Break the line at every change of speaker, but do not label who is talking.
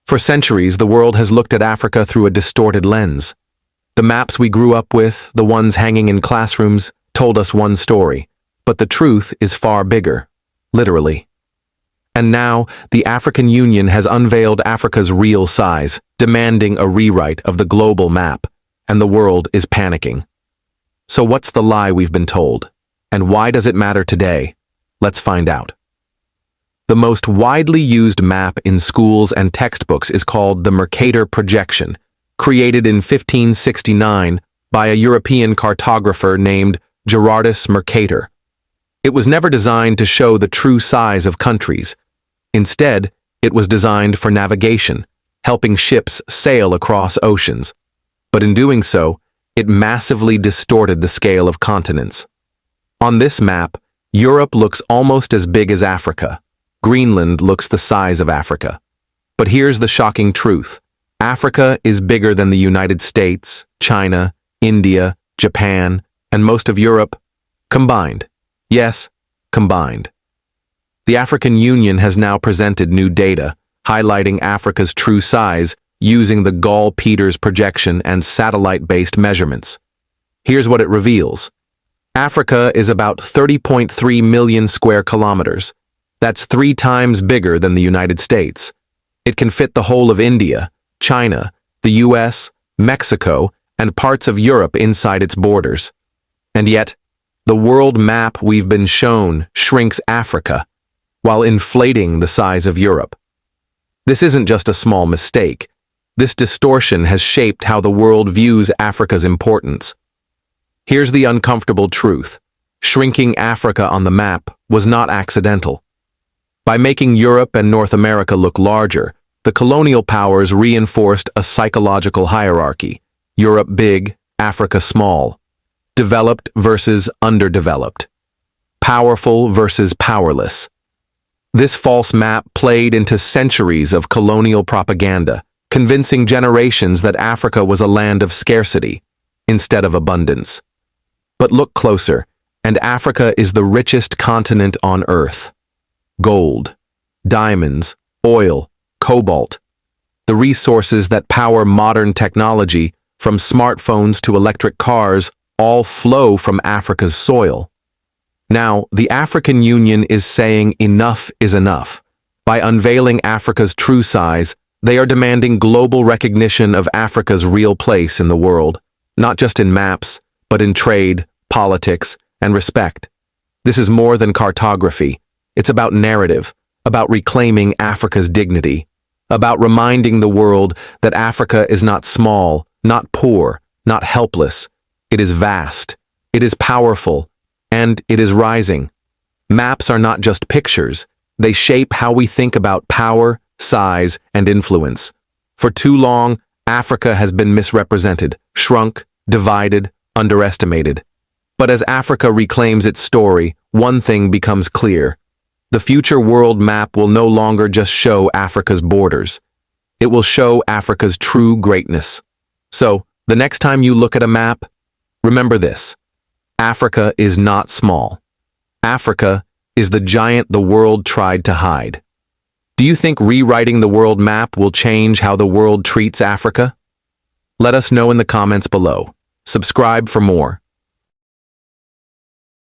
For centuries, the world has looked at Africa through a distorted lens. The maps we grew up with, the ones hanging in classrooms, told us one story, but the truth is far bigger, literally. And now, the African Union has unveiled Africa's real size, demanding a rewrite of the global map, and the world is panicking. So what's the lie we've been told? And why does it matter today? Let's find out. The most widely used map in schools and textbooks is called the Mercator projection, created in 1569 by a European cartographer named Gerardus Mercator. It was never designed to show the true size of countries. Instead, it was designed for navigation, helping ships sail across oceans. But in doing so, it massively distorted the scale of continents. On this map, Europe looks almost as big as Africa. Greenland looks the size of Africa. But here's the shocking truth. Africa is bigger than the United States, China, India, Japan, and most of Europe combined. Yes, combined. The African Union has now presented new data, highlighting Africa's true size using the Gall-Peters projection and satellite-based measurements. Here's what it reveals. Africa is about 30.3 million square kilometers. That's 3 times bigger than the United States. It can fit the whole of India, China, the US, Mexico, and parts of Europe inside its borders. And yet, the world map we've been shown shrinks Africa, while inflating the size of Europe. This isn't just a small mistake. This distortion has shaped how the world views Africa's importance. Here's the uncomfortable truth. Shrinking Africa on the map was not accidental. By making Europe and North America look larger, the colonial powers reinforced a psychological hierarchy. Europe big, Africa small. Developed versus underdeveloped. Powerful versus powerless. This false map played into centuries of colonial propaganda, convincing generations that Africa was a land of scarcity instead of abundance. But look closer, and Africa is the richest continent on Earth. Gold, diamonds, oil, cobalt. The resources that power modern technology, from smartphones to electric cars, all flow from Africa's soil. Now, the African Union is saying enough is enough. By unveiling Africa's true size, they are demanding global recognition of Africa's real place in the world, not just in maps, but in trade, politics, and respect. This is more than cartography. It's about narrative, about reclaiming Africa's dignity, about reminding the world that Africa is not small, not poor, not helpless. It is vast, it is powerful, and it is rising. Maps are not just pictures. They shape how we think about power, size, and influence. For too long, Africa has been misrepresented, shrunk, divided, underestimated. But as Africa reclaims its story, one thing becomes clear. The future world map will no longer just show Africa's borders. It will show Africa's true greatness. So, the next time you look at a map, remember this. Africa is not small. Africa is the giant the world tried to hide. Do you think rewriting the world map will change how the world treats Africa? Let us know in the comments below. Subscribe for more.